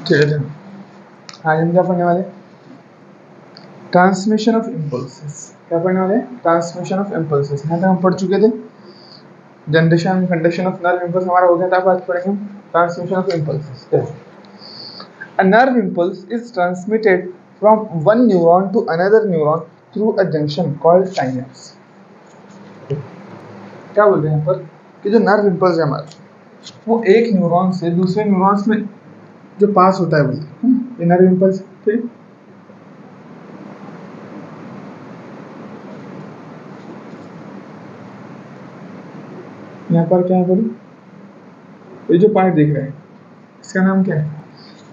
ठीक है, आज हम क्या पढ़ने वाले? Transmission of impulses. क्या पढ़ने वाले? Transmission of impulses. यहाँ तक हम पढ़ चुके थे। Generation conduction of nerve impulse हमारा हो गया था। आज पढ़ेंगे हम transmission of impulses. A nerve impulse is transmitted from one neuron to another neuron through a junction called synapse. क्या बोल रहे हैं यहाँ पर कि जो नर्व इम्पल्स है हमारा वो एक न्यूरॉन से दूसरे न्यूरॉन्स में जो पास होता है बोलते हैं ये नर्व इम्पल्स। ठीक, यहाँ पर क्या है बोलो, ये जो पार्ट देख रहे हैं इसका नाम क्या है?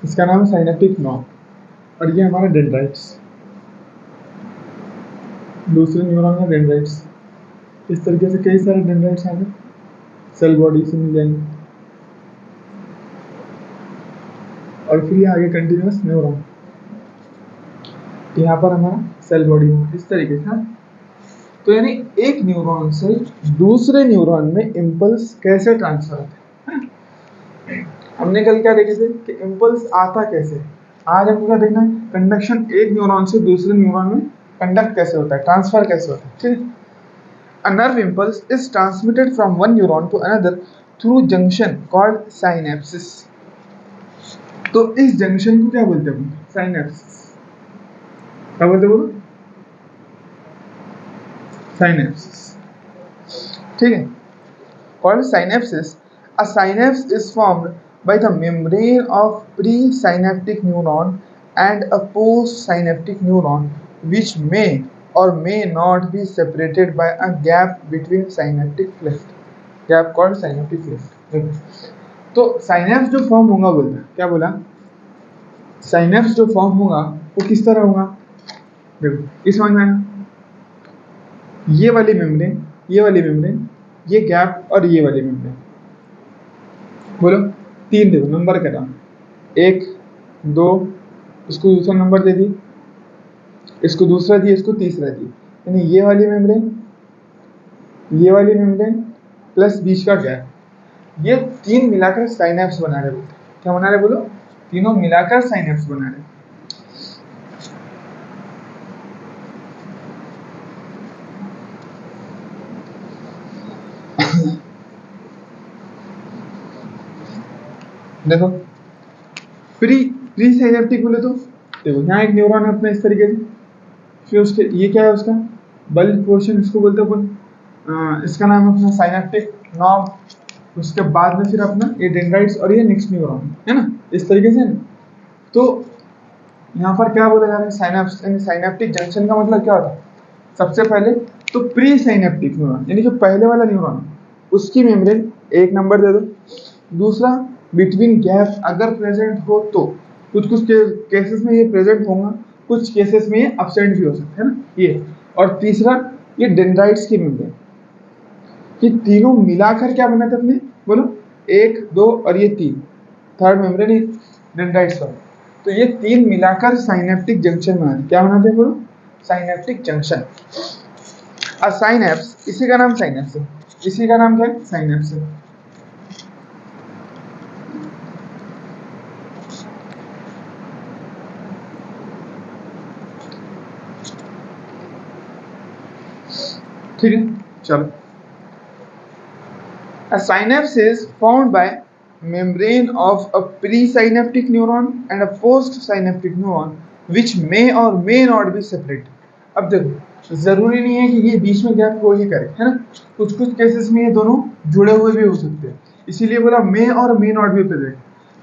इसका नाम साइनेप्टिक नॉब और ये हमारा डेंड्राइट्स। दूसरे न्यूरॉन में डेंड्राइट्स। इस तरीके से कई सारे डेंड्राइट्स हैं सेल बॉडी से मिल जाएंगे और फिर ये आगे कंटिन्यूस न्यूरॉन यहाँ पर हमारा सेल बॉडी में इस तरीके से। तो यानी एक न्यूरॉन से दूसरे न्यूरॉन में इम्पल्स कैसे ट्रांसफर होता है। हमने कल क्या देखे थे कि इम्पल्स आता कैसे। आज हमको क्या देखना है? कंडक्शन एक न्यूरॉन से दूसरे न्यूरॉन में कंडक्ट कैसे होता है, ट्रांसफर कैसे होता है। ठीक, a nerve impulse is transmitted from one neuron to another through junction called synapsis. तो इस जंक्शन को क्या बोलते हैं? साइनेप्सिस। क्या बोलते बोलो? साइनेप्सिस। ठीक है, called synapses. A synapse is formed by the membrane of presynaptic neuron and a postsynaptic neuron, which may or may not be separated by a gap between synaptic cleft. Gap called synaptic cleft. तो synapse जो form होगा बोलता है, क्या बोला? Synapse जो form होगा वो किस तरह होगा? देखो, इस समझ में आया? ये वाली मेम्ब्रेन, ये वाली मेम्ब्रेन, ये गैप और ये वाली मेम्ब्रेन। बोलो, तीन देखो, नंबर करा 1 2, इसको दूसरा नंबर दे दी, इसको दूसरा दिया, इसको तीसरा दिया। यानी ये वाली मेम्ब्रेन, ये वाली मेम्ब्रेन प्लस बीच का गैप, ये तीन मिलाकर साइनेप्स बना रहे। बोलते क्या बना रहे? बोलो, तीनों मिलाकर साइनेप्स बना रहे। देखो, प्री साइनेप्टिक बोले तो देखो यहाँ एक न्यूरॉन है अपना इस तरीके से, फिर उसके ये क्या है? उसका बल्ज पोर्शन, इसको बोलते हैं इसका नाम है अपना साइनेप्टिक नॉब। उसके बाद में फिर अपना ये डेंड्राइट्स और ये नेक्स्ट न्यूरॉन है ना, इस तरीके से ना। तो यहाँ पर क्या बोला जा रहा है? साइनेप्स यानी साइनेप्टिक जंक्शन का मतलब क्या होता है? सबसे पहले तो प्री साइनेप्टिक न्यूरॉन यानी जो पहले वाला न्यूरॉन उसकी मेम्ब्रेन एक नंबर दे दो। दूसरा, बिटवीन गैप अगर प्रेजेंट हो तो कुछ केसेस में ये प्रेजेंट होगा, कुछ केसेस में ये एब्सेंट भी हो सकता है ना ये। और तीसरा, ये डेंड्राइट्स की मेम्ब्रेन। ये तीनों मिलाकर क्या बनाते अपने? बोलो, 1 2 और ये 3, थर्ड मेम्ब्रेन डेंड्राइट्स का। तो ये तीन मिलाकर साइनेप्टिक जंक्शन बनाते। क्या बनाते हैं? बोलो, साइनेप्टिक जंक्शन। और साइनेप्स, इसी का नाम साइनेप्स है। इसी का नाम क्या है? साइनेप्स है। ठीक है, चलो। A synapse is formed by membrane of a presynaptic neuron and a postsynaptic neuron which may or may not be separated. अब देखो, जरूरी नहीं है कि ये बीच में गैप को ही करे, है ना। कुछ केसेस में ये दोनों जुड़े हुए भी हो सकते हैं, इसीलिए बोला मे और मे नॉट बी प्रेजेंट।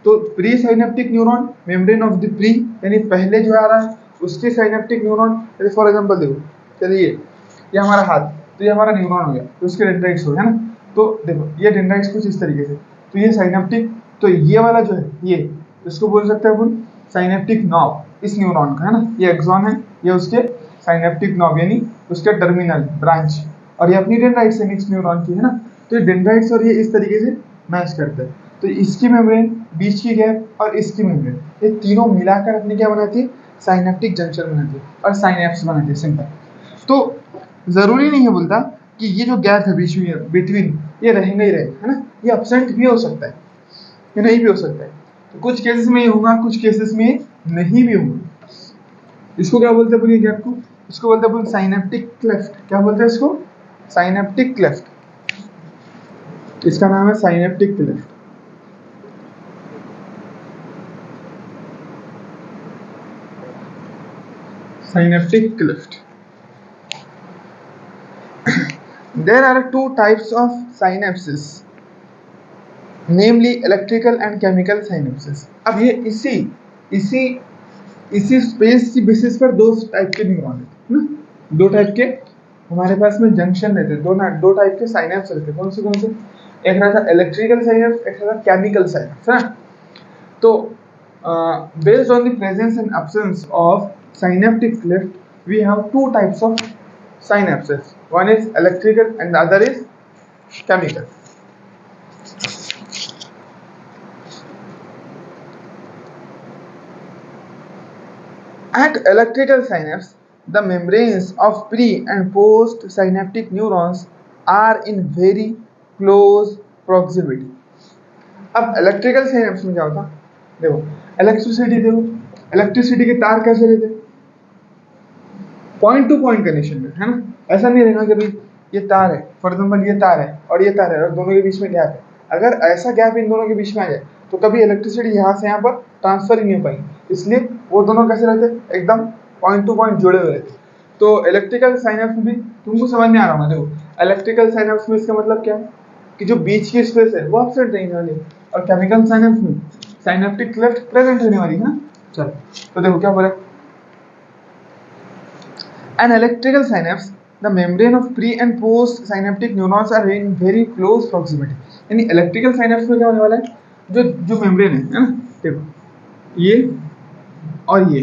तो pre synaptic neuron, membrane of the pre यानी पहले जो आ रहा है उसके साइनेप्टिक न्यूरॉन। फॉर एग्जांपल देखो, चलिए ये हमारा हाथ, तो ये हमारा न्यूरॉन हो गया, तो उसके डेंड्राइट्स हो गया ना। तो देखो ये डेंड्राइट्स कुछ इस तरीके से, तो ये साइनेप्टिक, तो ये वाला जो है ये इसको बोल सकते हैं अपन साइनेप्टिक नॉब इस न्यूरॉन का, है ना। ये एक्सॉन है, ये उसके साइनेप्टिक नॉब यानी उसके टर्मिनल ब्रांच, और ये अपनी डेंड्राइट्स है नेक्स्ट न्यूरॉन की, है ना। तो ये डेंड्राइट्स और ये इस तरीके से मैच करते हैं। तो इसकी मेम्ब्रेन, बीच की गैप और इसकी मेम्ब्रेन, ये तीनों मिलाकर अपनी क्या बनाती है? साइनेप्टिक जंक्शन बनाती है और साइनेप्स बनाती है, सिंपल। तो जरूरी नहीं है बोलता कि ये जो गैप है बीच में बिटवीन, ये रहेंगे ही रहेगा, है ना। ये एब्सेंट भी हो सकता है, ये नहीं भी हो सकता है। तो कुछ केसेस में ये होगा, कुछ केसेस में नहीं भी होगा। इसको क्या बोलते हैं पूरी गैप को? इसको बोलते हैं साइनेप्टिक क्लेफ्ट। क्या बोलते हैं इसको? Synaptic cleft. इसका नाम है synaptic cleft. Synaptic cleft. There are two types of synapses, namely electrical and chemical synapses. अब ये इसी इसी इसी स्पेस की बेसिस पर दो टाइप के न्यूरॉन रहते हैं ना, दो टाइप के हमारे पास में जंक्शन रहते हैं, दो टाइप के साइनेप्स रहते हैं। कौन से? एक रहता है इलेक्ट्रिकल साइनेप्स, एक रहता है केमिकल साइनेप्स, है ना। तो based on the presence and absence of synaptic cleft, we have two types of synapses. One is electrical and the other is chemical. At electrical synapse, the membranes of pre and post synaptic neurons are in very close proximity. अब electrical synapse में क्या होता? देखो electricity के तार कैसे रहते? Point two point connection में, है ना। ऐसा नहीं रहना कि भाई ये तार है, फॉर एग्जाम्पल ये तार है और ये तार है और दोनों के बीच में गैप है। अगर ऐसा गैप इन दोनों के बीच में आ जाए तो कभी इलेक्ट्रिसिटी यहाँ से यहाँ पर ट्रांसफर ही नहीं हो पाएगी, इसलिए वो दोनों कैसे रहते? एकदम पॉइंट टू पॉइंट जुड़े हुए रहते। तो इलेक्ट्रिकल साइनेप्स में भी तुमको समझ में आ रहा होगा। देखो इलेक्ट्रिकल साइनेप्स में इसका मतलब क्या है कि जो बीच की स्पेस है वो एब्सेंट रहने वाली है, और केमिकल साइनेप्स में साइनेप्टिक क्लेफ्ट प्रेजेंट रहने वाली है ना। चलो तो देखो क्या बोला, an electrical synapse, the membrane of pre and post synaptic neurons are in very close proximity. यानी इलेक्ट्रिकल साइनेप्स में क्या होने वाला है, जो जो मेम्ब्रेन है ना, देखो ये और ये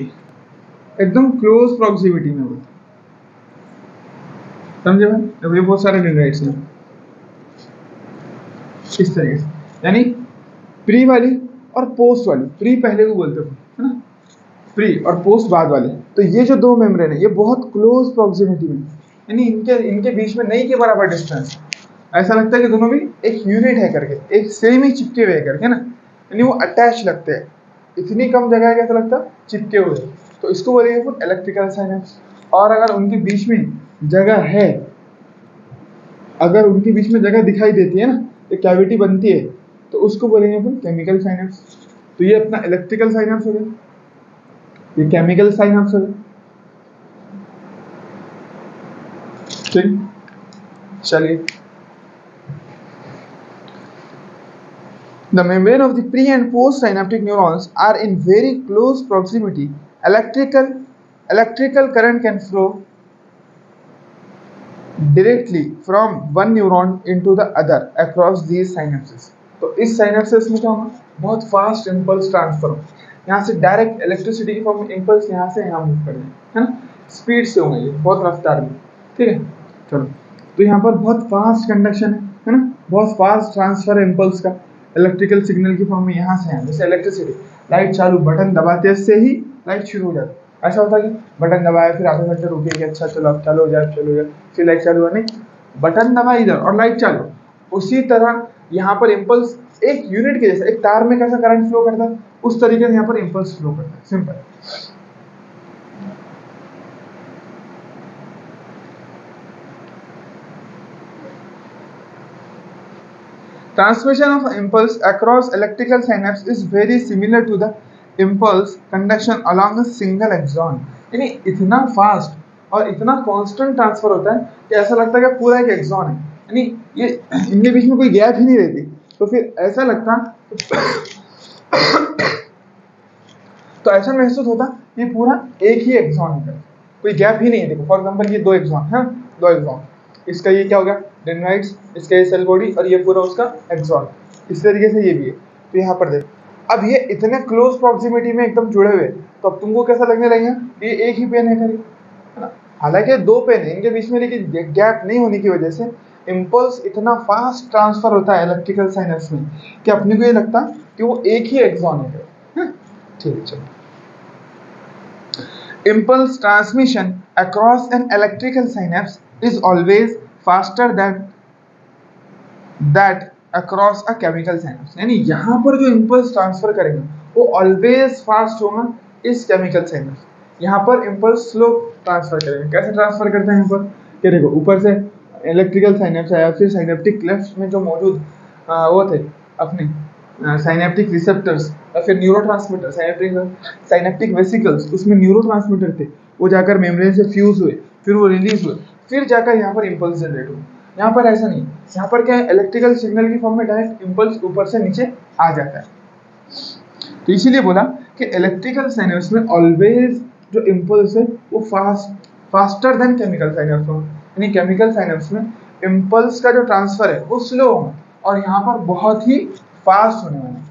एकदम क्लोज प्रॉक्सिमिटी में होता है, समझे भाई। अब ये बहुत सारे डेंड्राइट्स हैं इस तरीके से, यानी प्री वाली और पोस्ट वाली। प्री पहले को बोलते हैं, है ना, प्री और पोस्ट बाद वाले। तो ये जो दो मेम्ब्रेन है ये बहुत क्लोज प्रॉक्सिमिटी में, यानी इनके बीच में नहीं के बराबर डिस्टेंस। ऐसा लगता है कि दोनों भी एक यूनिट है करके, एक सेम ही चिपके हुए करके ना, यानी वो अटैच लगते हैं। इतनी कम जगह है कि ऐसा लगता है चिपके हुए, तो इसको बोलेंगे अपन इलेक्ट्रिकल साइनेप्स। और अगर उनके बीच में जगह है, अगर उनके बीच में जगह दिखाई देती है ना, एक कैविटी बनती है, तो उसको बोलेंगे अपन केमिकल साइनेप्स। तो ये अपना इलेक्ट्रिकल साइनेप्स हो गया, ये केमिकल साइनेप्स हो गया। ठीक, चलिए। The membrane of the pre and post synaptic neurons are in very close proximity. Electrical current can flow directly from one neuron into the other across these synapses. तो इस synapses में क्या होगा, बहुत फास्ट इम्पल्स ट्रांसफर हो, यहाँ से direct electricity की फॉर्म में इम्पल्स यहाँ से यहाँ मूव कर जाए, है ना, स्पीड से होंगे ये, बहुत रफ्तार में। ठीक है, चलो। तो यहाँ पर बहुत फास्ट कंडक्शन है ना, बहुत फास्ट ट्रांसफर है इम्पल्स का इलेक्ट्रिकल सिग्नल की फॉर्म में यहाँ से यहाँ। जैसे इलेक्ट्रिसिटी, लाइट चालू, बटन दबाते से ही लाइट शुरू हो जाती है। ऐसा होता है कि बटन दबाया फिर आधे घंटे रुके कि अच्छा चलो अब चालू हो जाए, फिर लाइट चालू होने, बटन दबाया इधर और लाइट चालू। उसी तरह यहाँ पर इम्पल्स एक यूनिट के जैसा, एक तार में कैसा करंट फ्लो करता है उस तरीके से यहाँ पर इम्पल्स फ्लो करता है, simple. Transmission of impulse across electrical synapse is very similar to the impulse conduction along a single axon. यानी इतना फास्ट और इतना कांस्टेंट ट्रांसफर होता है कि ऐसा लगता है कि पूरा एक एक्सॉन है, यानी ये इनके बीच में कोई गैप ही नहीं रहती। तो फिर ऐसा लगता तो ऐसा महसूस होता ये पूरा एक ही एक्सॉन है, कोई गैप ही नहीं है। देखो फॉर एग्जांपल ये दो एक्सॉन है, दो एक्सॉन, इसका ये क्या हो गया डेंड्राइट्स, इसका ये सेल बॉडी और ये पूरा उसका एक्सॉन, इस तरीके से ये भी है। तो यहाँ पर देखो अब ये इतने क्लोज प्रॉक्सिमिटी में एकदम जुड़े हुए, तो अब तुमको कैसा लगने लगेगा ये एक ही पेन है करीब, है ना। हालांकि दो पेन है इनके बीच में, लेकिन गैप नहीं होने की वजह से इम्पल्स इतना फास्ट ट्रांसफर होता है इलेक्ट्रिकल साइनेप्स में कि अपने को ये लगता कि वो एक ही एक्सॉन है। ठीक है, चलो। Impulse transmission across an electrical synapse is always faster than that across a chemical synapse. यानी यहाँ पर जो इम्पल्स ट्रांसफर करेंगे वो ऑलवेज फास्ट होगा इस केमिकल साइनेप्स। यहाँ पर इम्पल्स स्लो ट्रांसफर करेंगे। कैसे ट्रांसफर करते हैं यहाँ पर, क्या देखो, ऊपर से इलेक्ट्रिकल साइनेप्स आया, फिर साइनेप्टिक क्लेफ्ट में जो मौजूद वो थे अपने साइनेप्टिक रिसेप्टर्स या फिर न्यूरोट्रांसमीटर, साइनेप्टिक वेसिकल्स, उसमें न्यूरोट्रांसमीटर थे, वो जाकर मेम्ब्रेन से फ्यूज हुए, फिर वो रिलीज हुए, फिर जाकर यहाँ पर इम्पल्स जनरेट हुए। यहाँ पर ऐसा नहीं, यहाँ पर क्या है, इलेक्ट्रिकल सिग्नल की फॉर्म में डायरेक्ट इम्पल्स ऊपर से नीचे आ जाता है। तो इसीलिए बोला कि इलेक्ट्रिकल साइनेप्स में ऑलवेज जो इम्पल्स है वो फास्टर देन केमिकल साइनेप्स हो, यानी केमिकल साइनेप्स में इम्पल्स का जो ट्रांसफर है वो स्लो होगा और यहाँ पर बहुत ही फास्ट होने वाला है।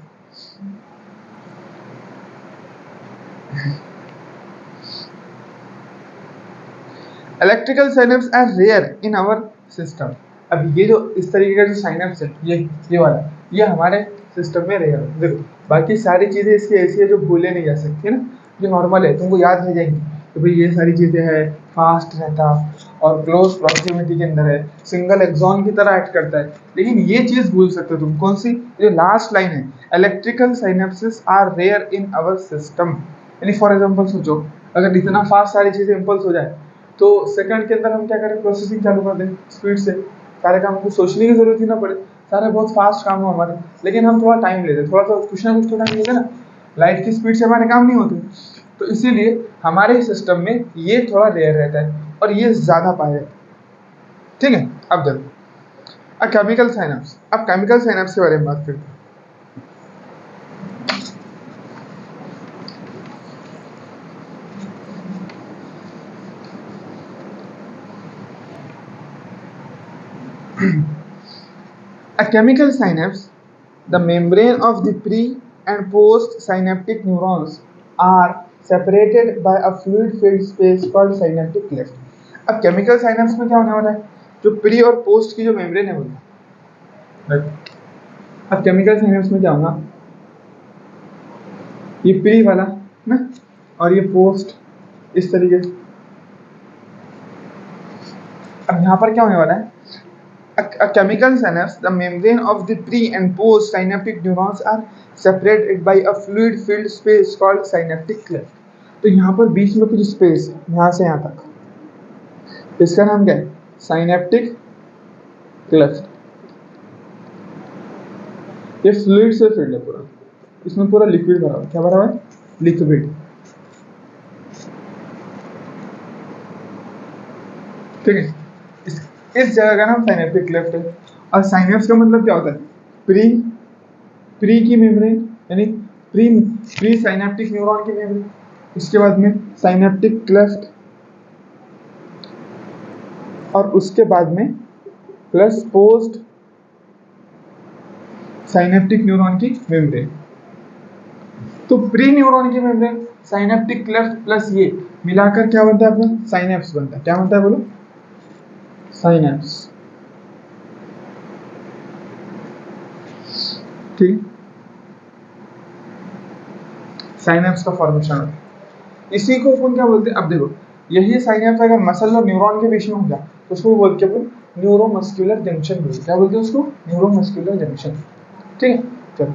Electrical synapse are rare in our system. अब ये जो इस तरीके का जो साइनेप्स है, ये वाला, ये हमारे सिस्टम में रेयर है। देखो बाकी सारी चीजें इसकी ऐसी है जो भूले नहीं जा सकती ना, जो नॉर्मल है तुमको याद रह जाएंगी तो भाई ये सारी चीजें है, फास्ट रहता और क्लोज प्रॉक्सिमिटी के अंदर है, सिंगल एक्सॉन की तरह एक्ट करता है। लेकिन ये चीज भूल सकते हो तुम, कौन सी, जो लास्ट लाइन है, electrical synapsis are rare in our system. यानी फॉर एग्जांपल सोचो, अगर इतना फास्ट सारी चीजें इम्पल्स हो जाए तो सेकंड के अंदर हम क्या करें, प्रोसेसिंग चालू कर दें स्पीड से, सारे काम को सोचने की जरूरत ही ना पड़े, सारे बहुत फास्ट काम हो हमारे, लेकिन हम थोड़ा टाइम लेते, थोड़ा सा कुछ ना कुछ तो टाइम लेते ना, लाइट की स्पीड से हमारे काम नहीं होते। तो इसीलिए हमारे सिस्टम में ये थोड़ा रेयर रहता है और ये ज्यादा पाया जाता है। ठीक है, अब देखो केमिकल साइनेप्स। अब केमिकल साइनेप्स के बारे में बात करते हैं। A chemical synapse, the membrane of the pre and post synaptic neurons are separated by a fluid filled space called synaptic cleft. अब chemical synapse में क्या होने वाला है, जो प्री और पोस्ट की जो मेम्ब्रेन है वो, अब chemical synapse में क्या होगा, ये प्री वाला ना और ये पोस्ट इस तरीके से। अब यहाँ पर क्या होने वाला है, a chemical synapse, the membrane of the pre and post synaptic neurons are separated by a fluid filled space called synaptic cleft. तो यहाँ पर बीच में कुछ स्पेस है, यहाँ से यहाँ तक, इसका नाम क्या है, साइनेप्टिक क्लेफ्ट। ये फ्लूइड से फिल्ड है पूरा, इसमें पूरा लिक्विड भरा हुआ है। क्या भरा हुआ है, लिक्विड। ठीक है, इस जगह का नाम साइनेप्टिक क्लेफ्ट है। और साइनेप्स का मतलब क्या होता है, प्री की मेम्ब्रेन, यानी प्री साइनेप्टिक न्यूरॉन की मेम्ब्रेन, उसके बाद में साइनेप्टिक क्लेफ्ट और उसके बाद में प्लस पोस्ट साइनेप्टिक न्यूरॉन की मेम्ब्रेन। तो प्री न्यूरॉन की मेम्ब्रेन, साइनेप्टिक क्लेफ्ट प्लस ये मिलाकर क्या बनता है अपना, साइनेप्स बनता है। क्या बनता है बोलो, साइनेप्स। ठीक, साइनेप्स का फॉर्मेशन होता है, इसी को अपन क्या बोलते हैं। अब देखो यही साइनेप्स अगर मसल और न्यूरॉन के बीच में हो जाए तो उसको बोलते हैं न्यूरोमस्कुलर जंक्शन बोलते हैं। क्या बोलते हैं उसको, न्यूरोमस्कुलर जंक्शन। ठीक है, चलो।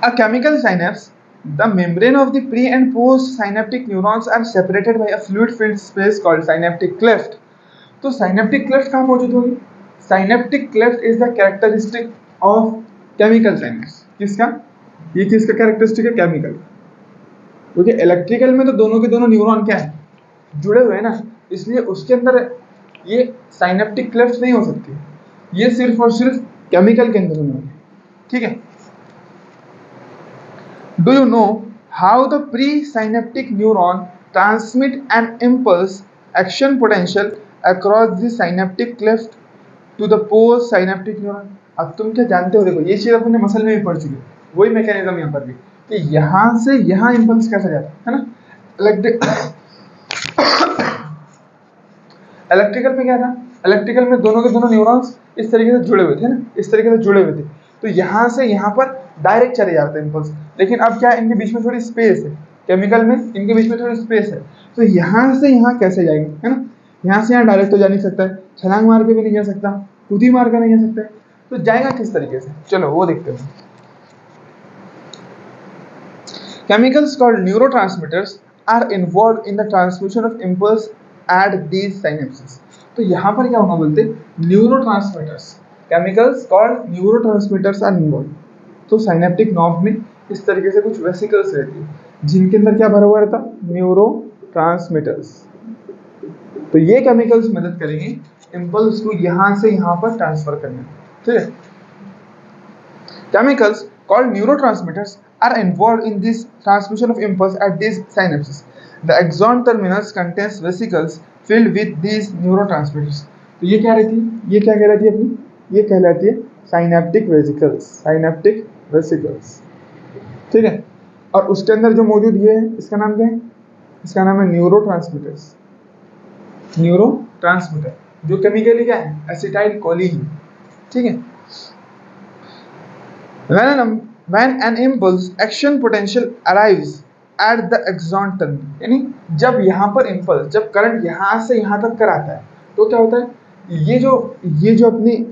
A chemical synapse, the membrane of the pre and post synaptic neurons are separated by a fluid filled space called synaptic cleft. तो synaptic cleft कहाँ मौजूद होगी, synaptic cleft is the characteristic of chemical synapse। किसका, ये किसका characteristic है, chemical. क्योंकि electrical में तो दोनों के दोनों न्यूरॉन क्या है, जुड़े हुए हैं ना, इसलिए उसके अंदर ये साइनेप्टिक क्लेफ्ट नहीं हो सकती, ये सिर्फ और सिर्फ केमिकल के अंदर होने वाली है। ठीक है, do you know how the presynaptic neuron transmit an impulse action potential across the synaptic cleft to the postsynaptic neuron? अब तुम क्या जानते हो, देखो ये चीज अपने मसल में भी पढ़ चुके, वही मैकेनिज्म यहाँ पर भी, कि यहाँ से यहाँ इम्पल्स कैसे जाता है ना। इलेक्ट्रिकल में क्या था, इलेक्ट्रिकल में दोनों के दोनों न्यूरॉन्स इस तरीके से जुड़े हुए थे ना, इस तरीके से जुड़े हुए थे, तो यहाँ से यहाँ पर डायरेक्ट चले जाते हैं इम्पल्स। लेकिन अब क्या है, इनके बीच में थोड़ी स्पेस है, केमिकल में इनके बीच में थोड़ी स्पेस है, तो यहाँ से यहाँ कैसे जाएंगे, है ना, यहाँ से यहाँ डायरेक्ट तो जा नहीं सकता है, छलांग मार के भी नहीं जा सकता, कूदी मार के नहीं जा सकता है, तो जाएगा किस तरीके से, चलो वो देखते हैं। Chemicals called neurotransmitters are involved in the transmission of impulse at these synapses. तो यहाँ पर क्या होगा बोलते neurotransmitters, chemicals called neurotransmitters are involve. तो साइनेप्टिक नॉब में इस तरीके से कुछ वेसिकल्स रहती है जिनके अंदर क्या भरा हुआ रहता, न्यूरो ट्रांसमीटर्स। तो ये केमिकल्स मदद करेंगे इम्पल्स को यहाँ से यहाँ पर ट्रांसफर करने में, ठीक है। Chemicals called neurotransmitters are involved in this transmission of impulse at these synapses. The axon terminus contains vesicles filled with these neurotransmitters. तो ये क्या रहती है, ये क्या कहलाती है अपनी, ये कहलाती है साइनेप्टिक वेसिकल्स, साइनेप्टिक वेसिकल्स, ठीक है। और उसके अंदर जो मौजूद ये है इसका नाम क्या है, इसका नाम है न्यूरोट्रांसमीटर्स, न्यूरोट्रांसमीटर जो केमिकली क्या है एसिटाइल कोलिन, ठीक है। When an impulse action potential arrives at the axon terminus, यानी जब यहाँ पर इम्पल्स, जब करंट यहाँ से यहाँ तक कर आता है तो क्या होता है, ये जो अपनी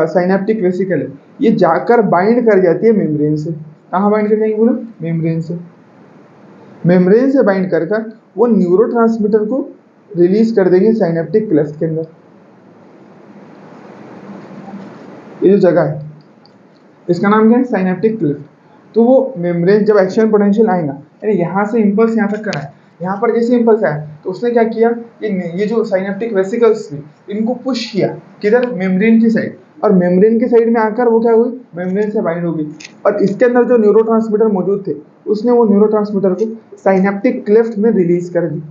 साइनेप्टिक वेसिकल है ये जाकर बाइंड कर जाती है मेम्ब्रेन से। कहाँ बाइंड कर जाएंगे बोलो, मेम्ब्रेन से। मेम्ब्रेन से बाइंड कर कर वो न्यूरोट्रांसमीटर को रिलीज कर देंगे साइनेप्टिक क्लेफ्ट के अंदर। ये जो जगह है इसका नाम क्या है, साइनेप्टिक क्लेफ्ट। तो वो मेम्ब्रेन जब एक्शन पोटेंशियल आएगा, यानी यहाँ से इम्पल्स यहाँ तक कराए, यहाँ पर जैसे इम्पल्स आया तो उसने क्या किया, ये जो साइनेप्टिक वेसिकल्स थी इनको पुश किया किधर, मेम्ब्रेन की साइड, और मेम्ब्रेन की साइड में आकर वो क्या हुई, मेम्ब्रेन से बाइंड हो गई। और इसके अंदर जो न्यूरोट्रांसमीटर मौजूद थे उसने वो न्यूरोट्रांसमीटर को साइनेप्टिक क्लेफ्ट में रिलीज कर दी।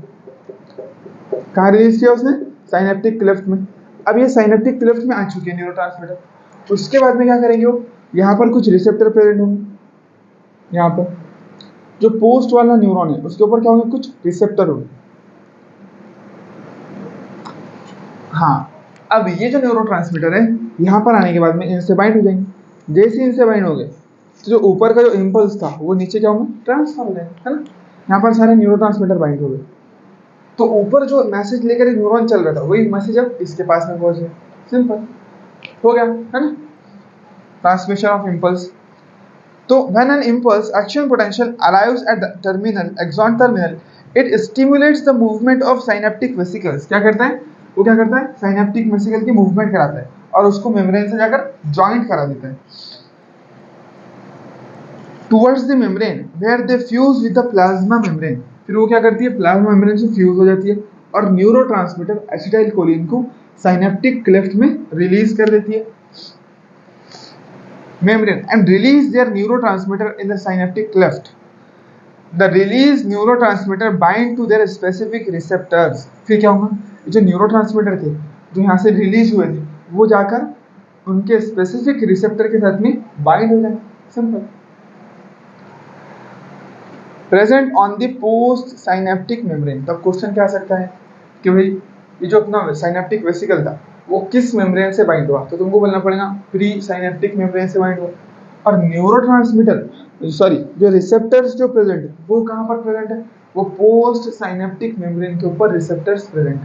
कहाँ रिलीज किया उसने, साइनेप्टिक क्लेफ्ट में। अब ये साइनेप्टिक क्लेफ्ट में आ चुके हैं न्यूरोट्रांसमीटर। उसके बाद में क्या करेंगे वो, यहाँ पर कुछ रिसेप्टर प्रेजेंट होंगे, यहाँ पर जो पोस्ट वाला न्यूरॉन है उसके ऊपर क्या होंगे, कुछ रिसेप्टर होंगे। हाँ, अब ये जो न्यूरोट्रांसमीटर है यहाँ पर आने के बाद में इनसे बाइंड हो जाएंगे। जैसे इनसे बाइंड हो गए तो जो ऊपर का जो इम्पल्स था वो नीचे क्या होंगे, ट्रांसफर हो जाएंगे, है ना। यहाँ पर सारे न्यूरोट्रांसमीटर बाइंड हो गए, तो ऊपर जो मैसेज लेकर एक न्यूरॉन चल रहा था वही मैसेज अब इसके पास में पहुंच गया, सिंपल हो गया, है ना, ट्रांसमिशन ऑफ इम्पल्स। तो when an impulse action potential arrives at the terminal axon terminal, it stimulates the movement of synaptic vesicles। क्या करता है वो, क्या करता है साइनेप्टिक वेसिकल की मूवमेंट कराता है और उसको मेम्ब्रेन से जाकर जॉइंट करा देता है towards the membrane where they fuse with the plasma membrane। फिर वो क्या करती है, प्लाज्मा मेम्ब्रेन से फ्यूज हो जाती है और न्यूरोट्रांसमीटर एसिटाइल कोलिन को साइनेप्टिक क्लेफ्ट में रिलीज कर देती है membrane and release their neurotransmitter in the synaptic cleft. The released neurotransmitter bind to their specific receptors। फिर क्या होगा, जो न्यूरोट्रांसमीटर थे जो यहाँ से रिलीज हुए थे वो जाकर उनके स्पेसिफिक रिसेप्टर के साथ में बाइंड हो जाएंगे, simple. Present on the post synaptic membrane. तब क्वेश्चन क्या आ सकता है कि भाई ये जो अपना साइनेप्टिक वेसिकल था वो किस मेम्ब्रेन से बाइंड हुआ, तो तुमको बोलना पड़ेगा प्री साइनेप्टिक मेम्ब्रेन से बाइंड हुआ। और न्यूरोट्रांसमीटर सॉरी जो रिसेप्टर्स जो प्रेजेंट है वो कहाँ पर प्रेजेंट है, वो पोस्ट साइनेप्टिक मेम्ब्रेन के ऊपर रिसेप्टर्स प्रेजेंट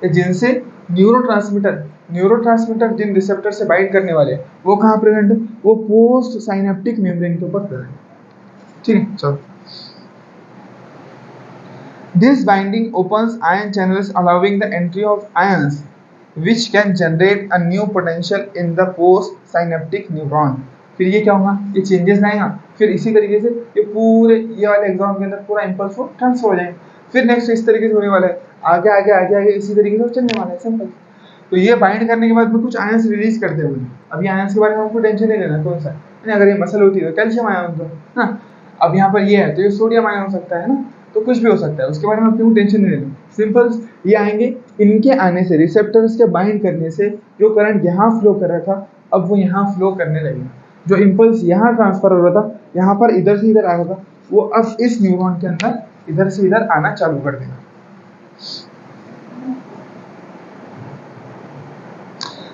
है जिनसे न्यूरोट्रांसमीटर जिन रिसेप्टर से बाइंड करने वाले हैं वो कहाँ प्रेजेंट है, वो पोस्ट साइनेप्टिक मेम्ब्रेन के ऊपर प्रेजेंट है, ठीक है। चलो, this binding opens ion channels allowing the entry of ions which can generate a new potential in the post synaptic neuron। फिर ये क्या होगा, ये चेंजेस लाएगा, फिर इसी तरीके से ये पूरे ये वाले एक्सॉन के अंदर पूरा इम्पल्स को ट्रांसफर हो जाएगा। फिर नेक्स्ट इस तरीके से होने वाला है, आगे आगे आगे आगे इसी तरीके से चलने वाला है, सिंपल। तो ये बाइंड करने के बाद में कुछ आयंस रिलीज करते हुए, अभी आयंस के बारे में आपको टेंशन नहीं लेना, कौन सा, अगर ये मसल होती है तो कैल्शियम आयन होता है ना, अब यहाँ पर ये है तो ये सोडियम आयन हो सकता है ना, तो कुछ भी हो सकता है, उसके बारे में क्यों टेंशन नहीं लेना, सिंपल। ये आएंगे, इनके आने से रिसेप्टर्स के बाइंड करने से जो करंट यहाँ फ्लो कर रहा था अब वो यहाँ फ्लो करने लगेगा। जो इम्पल्स यहाँ ट्रांसफर हो रहा था, यहाँ पर इधर से इधर आ रहा था, वो अब इस न्यूरॉन के अंदर इधर से इधर आना चालू कर देगा।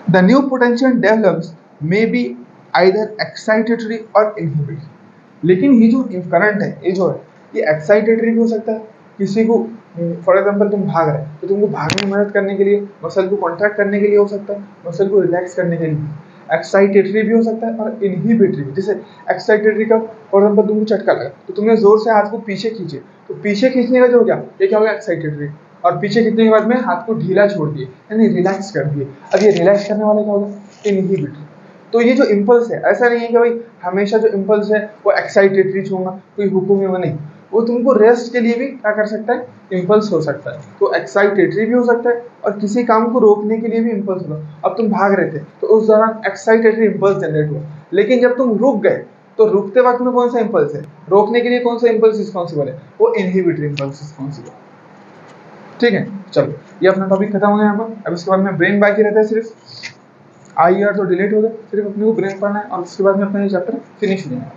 The new potential develops may be either excitatory or inhibitory। लेकिन ये जो करंट है ये जो है ये एक्साइटेटरी भी हो सकता है, किसी को फॉर एग्जांपल तुम भाग रहे हो तो तुमको भागने में मदद करने के लिए, मसल को कॉन्ट्रैक्ट करने के लिए हो सकता है, मसल को रिलैक्स करने के लिए। एक्साइटेटरी भी हो सकता है और इनहिबिटरी भी। जैसे एक्साइटेटरी का फॉर एग्जाम्पल तुमको झटका लगा तो तुमने जोर से हाथ को पीछे खींचे, तो पीछे खींचने का जो हो गया ये क्या हो गया, एक्साइटेटरी। और पीछे खींचने के बाद में हाथ को ढीला छोड़ दिए यानी रिलैक्स कर दिए। अब ये रिलैक्स करने वाला क्या होगा, इनहिबिटरी। तो ये जो इम्पल्स है ऐसा नहीं है कि भाई हमेशा जो इम्पल्स है वो एक्साइटेटरी होगा, कोई हुक्म में नहीं, वो तुमको रेस्ट के लिए भी क्या कर सकता है, इम्पल्स हो सकता है। तो एक्साइटेटरी भी हो सकता है और किसी काम को रोकने के लिए भी इम्पल्स होगा। अब तुम भाग रहे थे तो उस दौरान एक्साइटेटरी इम्पल्स जनरेट हुआ, लेकिन जब तुम रुक गए तो रुकते वक्त में कौन सा इम्पल्स है, रोकने के लिए कौन सा इम्पल्स रिस्पॉन्सिबल है, वो इनहिबिटरी इम्पल्स रिस्पॉन्सिबल। ठीक है, चलो ये अपना टॉपिक खत्म हो गया यहाँ पर। अब इसके बाद में ब्रेन बाकी रहता है, सिर्फ आई आर तो डिलीट हो गया, सिर्फ अपने को ब्रेन पढ़ना है और उसके बाद में अपना ये चैप्टर फिनिश हो जाएगा।